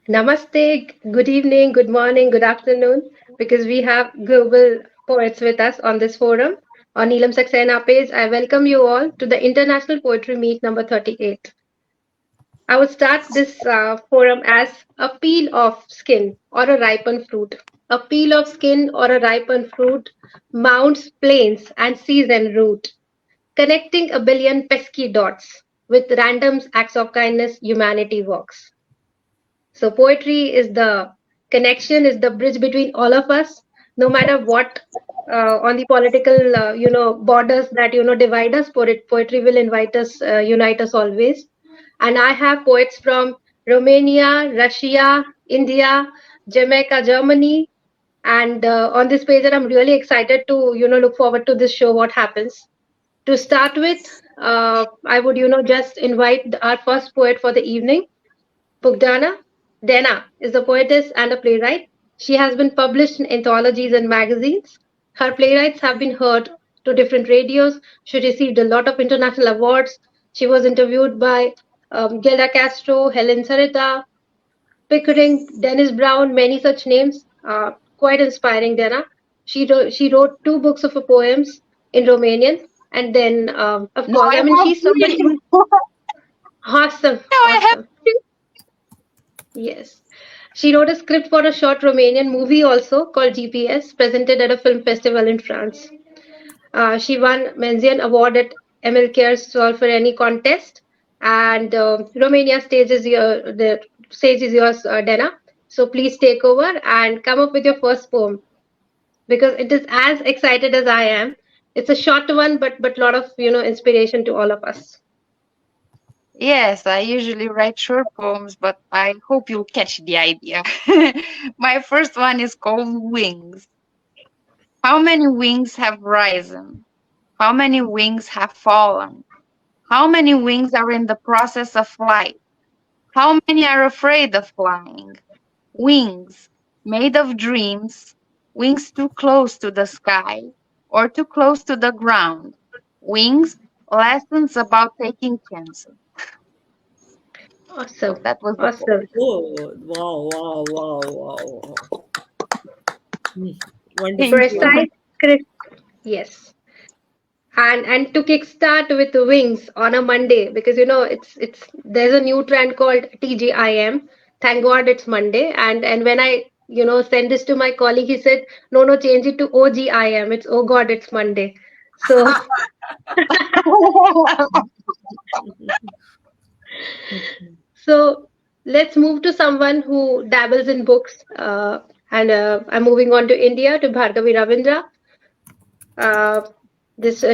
Namaste, good evening, good morning, good afternoon, because we have global poets with us on this forum. On Neelam Saxena page, I welcome you all to the International Poetry Meet number 38. I would start this forum as a peel of skin or a ripened fruit. A peel of skin or a ripened fruit mounts plains and seas en route, connecting a billion pesky dots. With random acts of kindness, humanity works. So poetry is the connection, is the bridge between all of us, no matter what on the political, borders that divide us. Poetry will invite us, unite us always. And I have poets from Romania, Russia, India, Jamaica, Germany, and on this page, that I'm really excited to look forward to this show. What happens? To start with, I would just invite our first poet for the evening. Bogdana Dena is a poetess and a playwright. She has been published in anthologies and magazines. Her playwrights have been heard to different radios. She received a lot of international awards. She was interviewed by Gilda Castro, Helen Sarita, Pickering, Dennis Brown, many such names. Quite inspiring, Dena. She wrote two books of her poems in Romanian. And then, of No, course, I I mean, have she's somebody three. who awesome, No, I have awesome. three. Yes. She wrote a script for a short Romanian movie also called GPS, presented at a film festival in France. She won Menzian Award at MLK's Solve for Any contest, and Romania the stage is yours, Dena. So please take over and come up with your first poem because it is as excited as I am. It's a short one, but lot of inspiration to all of us. Yes, I usually write short poems, but I hope you'll catch the idea. My first one is called Wings. How many wings have risen? How many wings have fallen? How many wings are in the process of flight? How many are afraid of flying? Wings, made of dreams, wings too close to the sky or too close to the ground. Wings, lessons about taking chances. So Awesome, that was the awesome. poem. Oh, wow, wow, wow, wow, wow. Hmm. Wonderful. Thank you. Precise, crisp. Yes. And to kickstart with the wings on a Monday because it's there's a new trend called TGIM. Thank God it's Monday. And when I send this to my colleague, he said, no, change it to OGIM. It's oh God, it's Monday. So so let's move to someone who dabbles in books. And I'm moving on to India to Bhargavi Ravindra. Uh,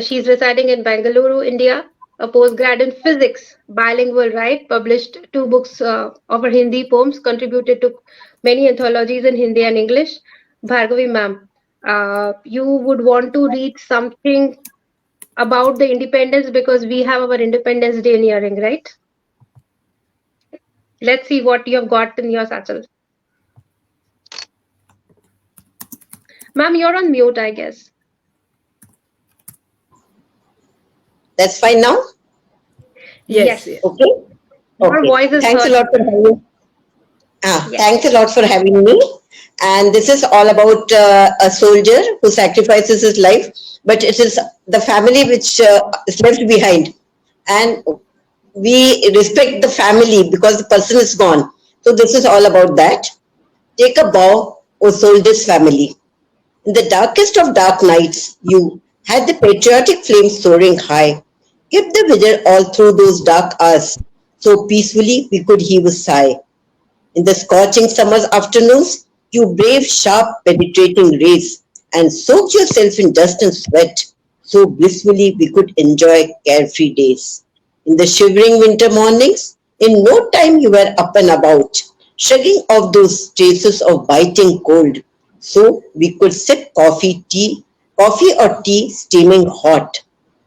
she's residing in Bangalore, India. A postgrad in physics, bilingual, right? Published two books of her Hindi poems, contributed to many anthologies in Hindi and English. Bhargavi, ma'am, you would want to read something about the independence because we have our Independence Day nearing, right? Let's see what you have got in your satchel. Ma'am, you're on mute, I guess. That's fine now? Yes, Yes, yes. Okay. your Okay. voice is Thanks a heard. lot for having. Yes. Thanks a lot for having me. And this is all about a soldier who sacrifices his life, but it is the family which is left behind, and we respect the family because the person is gone. So this is all about that. Take a bow, O soldier's family. In the darkest of dark nights, you had the patriotic flame soaring high. Kept the vigil all through those dark hours, so peacefully we could heave a sigh. In the scorching summer's afternoons, you braved sharp, penetrating rays and soaked yourself in dust and sweat, so blissfully we could enjoy carefree days. In the shivering winter mornings, in no time you were up and about, shrugging off those traces of biting cold, so we could sip coffee or tea steaming hot.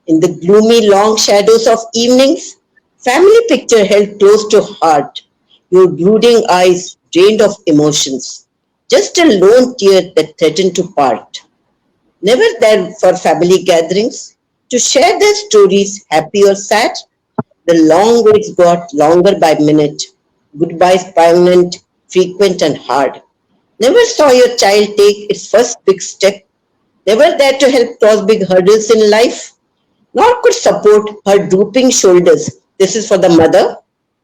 In the gloomy long shadows of evenings, family picture held close to heart, your brooding eyes drained of emotions, just a lone tear that threatened to part. Never there for family gatherings to share their stories, happy or sad. The long waits got longer by minute, goodbyes poignant, frequent and hard. Never saw your child take its first big step. Never there to help cross big hurdles in life. Nor could support her drooping shoulders. This is for the mother.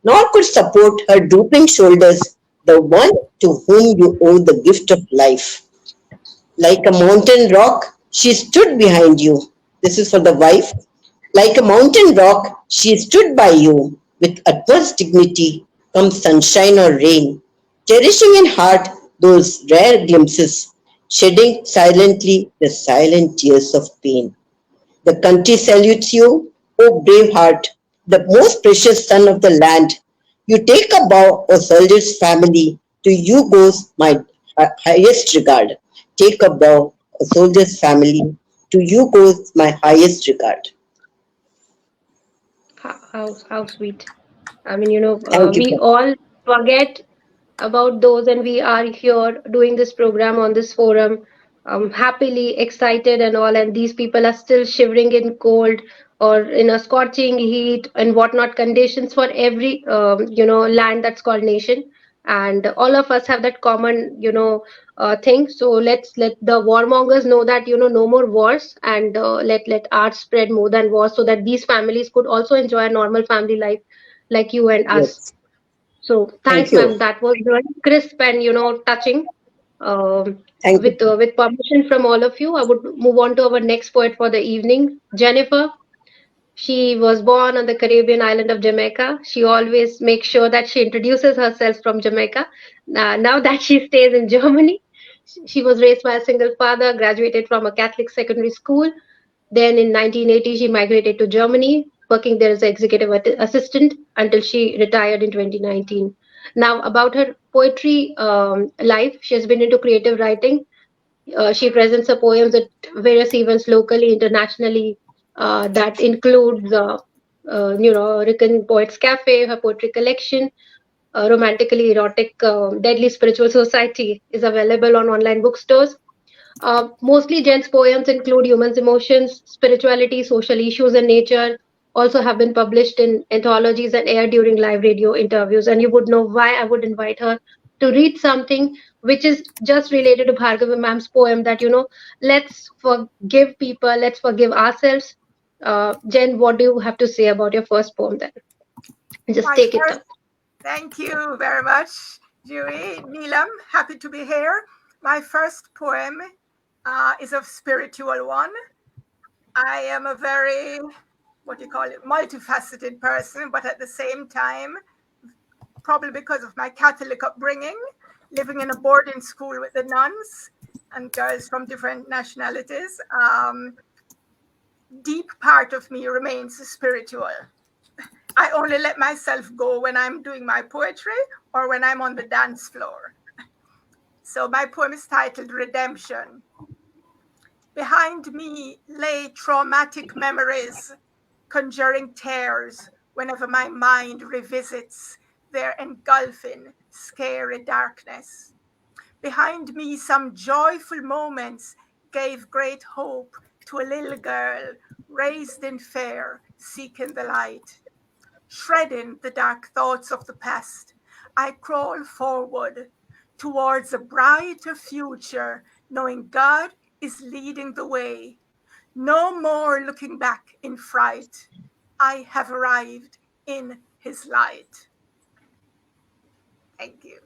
Nor could support her drooping shoulders, the one to whom you owe the gift of life. Like a mountain rock, she stood behind you. This is for the wife. Like a mountain rock, she stood by you with utmost dignity, come sunshine or rain, cherishing in heart those rare glimpses, shedding silently the silent tears of pain. The country salutes you, O brave heart, the most precious son of the land. You take a bow, O soldier's family, to you goes my highest regard. Take a bow, O soldier's family, to you goes my highest regard. How sweet. I mean, Thank you. we all forget about those, and we are here doing this program on this forum, happily excited and all, and these people are still shivering in cold or in a scorching heat and whatnot conditions for every land that's called nation, and all of us have that common thing. So let's let the warmongers know that no more wars, and let art spread more than wars, so that these families could also enjoy a normal family life like you and us. Yes. So Thank thanks, ma'am. you. That was very crisp and touching. Um, Thank you. with permission from all of you, I would move on to our next poet for the evening, Jennifer. She was born on the Caribbean island of Jamaica. She always makes sure that she introduces herself from Jamaica. Now that she stays in Germany, she was raised by a single father, graduated from a Catholic secondary school. Then in 1980, she migrated to Germany, working there as an executive assistant until she retired in 2019. Now, about her poetry life, she has been into creative writing. She presents her poems at various events locally, internationally. That includes, Rican Poets Cafe, her poetry collection, Romantically Erotic, Deadly Spiritual Society is available on online bookstores. Mostly Jen's poems include human emotions, spirituality, social issues, and nature. Also have been published in anthologies and aired during live radio interviews. And you would know why I would invite her to read something which is just related to Bhargavi ma'am's poem that, let's forgive people, let's forgive ourselves. Jen, what do you have to say about your first poem then? Just My take it first, up. thank you very much, Juhi. Neelam, happy to be here. My first poem is a spiritual one. I am a very, multifaceted person, but at the same time, probably because of my Catholic upbringing, living in a boarding school with the nuns and girls from different nationalities, deep part of me remains spiritual. I only let myself go when I'm doing my poetry or when I'm on the dance floor. So my poem is titled Redemption. Behind me lay traumatic memories, conjuring tears whenever my mind revisits their engulfing, scary darkness. Behind me, some joyful moments gave great hope to a little girl raised in fear, seeking the light. Shredding the dark thoughts of the past, I crawl forward towards a brighter future, knowing God is leading the way. No more looking back in fright. I have arrived in His light. Thank you.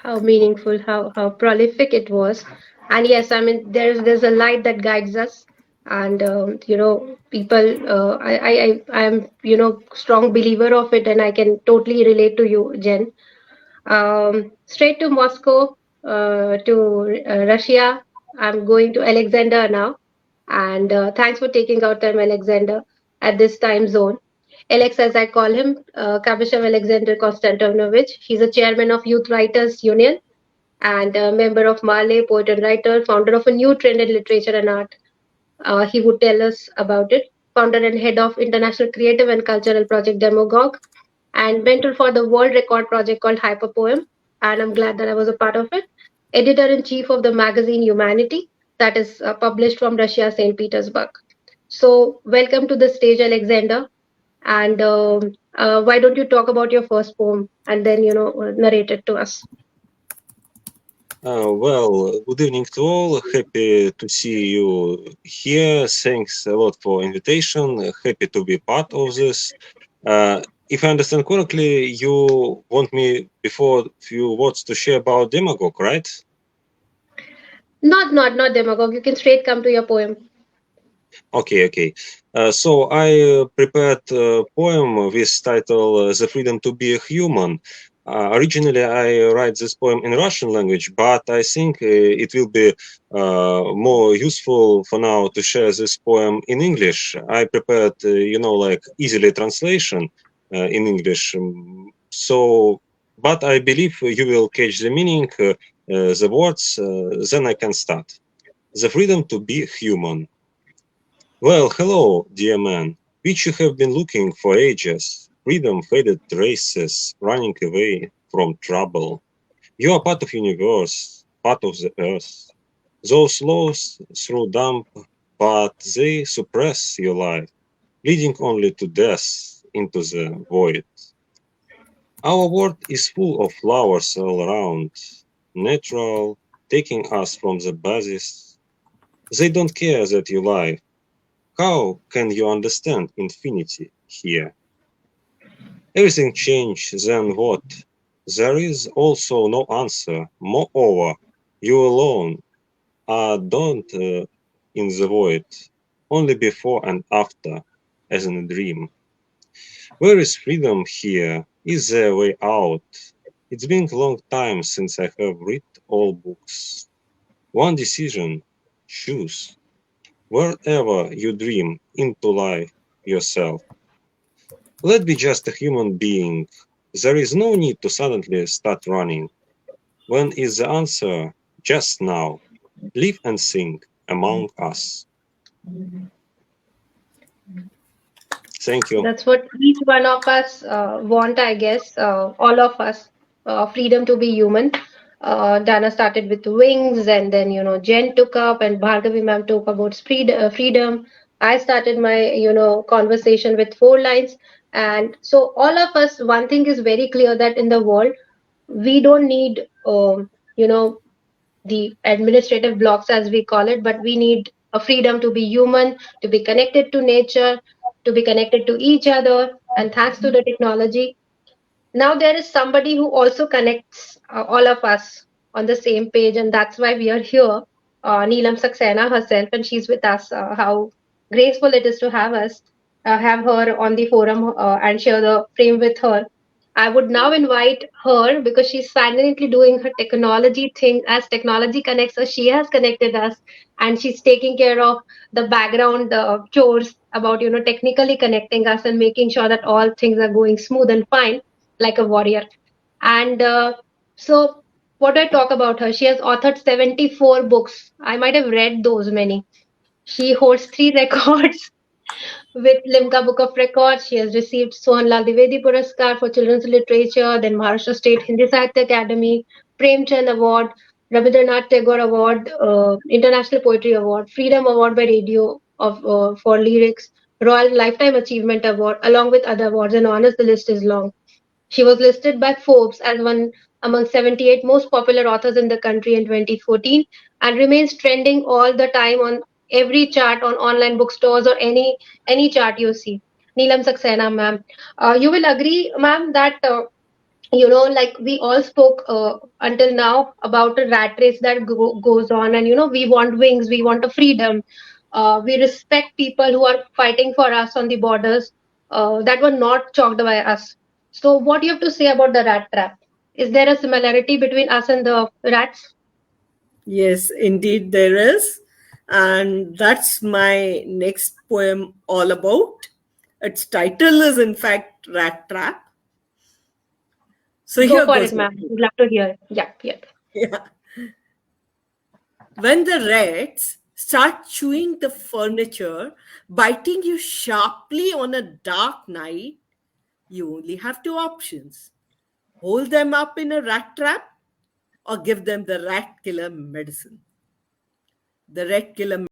How meaningful, how prolific it was. And yes, I mean there's a light that guides us, and people, I am strong believer of it, and I can totally relate to you, Jen. Straight to Moscow, to Russia. I'm going to Alexander now, and thanks for taking out time, Alexander, at this time zone. Alex, as I call him, Kabyshev Alexander Konstantinovich. He's a chairman of Youth Writers Union and a member of Marley, poet and writer, founder of a new trend in literature and art. He would tell us about it. Founder and head of International Creative and Cultural Project Demagogue, and mentor for the world record project called Hyperpoem. And I'm glad that I was a part of it. Editor in chief of the magazine Humanity, that is published from Russia, St. Petersburg. So, welcome to the stage, Alexander. And Why don't you talk about your first poem and then, narrate it to us? Well, good evening to all. Happy to see you here. Thanks a lot for invitation. Happy to be part of this. If I understand correctly, you want me before few words to share about demagogue, right? Not demagogue. You can straight come to your poem. Okay. So I prepared a poem with title "The Freedom to be a Human." Originally, I write this poem in Russian language, but I think it will be more useful for now to share this poem in English. I prepared, like easily translation in English. But I believe you will catch the meaning, the words. Then I can start. The freedom to be human. Well, hello, dear man, which you have been looking for ages. Freedom faded traces, running away from trouble. You are part of universe, part of the earth. Those laws through dump, but they suppress your life, leading only to death into the void. Our world is full of flowers all around, natural, taking us from the basis. They don't care that you lie. How can you understand infinity here? Everything changed, then what? There is also no answer. Moreover, you alone are don't in the void, only before and after, as in a dream. Where is freedom here? Is there a way out? It's been a long time since I have read all books. One decision, choose. Wherever you dream into life yourself. Let be just a human being. There is no need to suddenly start running. When is the answer? Just now. Live and think among us. Thank you. That's what each one of us want, I guess. All of us, freedom to be human. Dana started with wings, and then Jen took up, and Bhargavi ma'am took about freedom. I started my conversation with 4 lines, and so all of us. One thing is very clear that in the world we don't need you know the administrative blocks as we call it, but we need a freedom to be human, to be connected to nature, to be connected to each other. And thanks to the technology, now there is somebody who also connects all of us on the same page, and that's why we are here. Neelam Saxena herself, and she's with us. How graceful it is to have her on the forum and share the frame with her. I would now invite her because she's silently doing her technology thing. As technology connects us, she has connected us, and she's taking care of the background chores about technically connecting us and making sure that all things are going smooth and fine, like a warrior. And so, what do I talk about her? She has authored 74 books. I might have read those many. She holds 3 records with Limca Book of Records. She has received Sohanlal Dwivedi Puraskar for Children's Literature, then Maharashtra State Hindi Sahitya Academy, Premchand Award, Rabindranath Tagore Award, International Poetry Award, Freedom Award by Radio for Lyrics, Royal Lifetime Achievement Award, along with other awards and honors. The list is long. She was listed by Forbes as one among 78 most popular authors in the country in 2014 and remains trending all the time on every chart on online bookstores or any chart you see. Neelam Saxena, ma'am. You will agree, ma'am, that like we all spoke until now about a rat race that goes on, and we want wings, we want a freedom. We respect people who are fighting for us on the borders that were not chalked by us. So, what do you have to say about the rat trap? Is there a similarity between us and the rats? Yes, indeed there is. And that's my next poem all about. Its title is, in fact, Rat Trap. So Go here for goes it, my ma'am. Would love to hear. Yeah, yeah. yeah. When the rats start chewing the furniture, biting you sharply on a dark night, you only have 2 options: hold them up in a rat trap or give them the rat killer medicine. The rat killer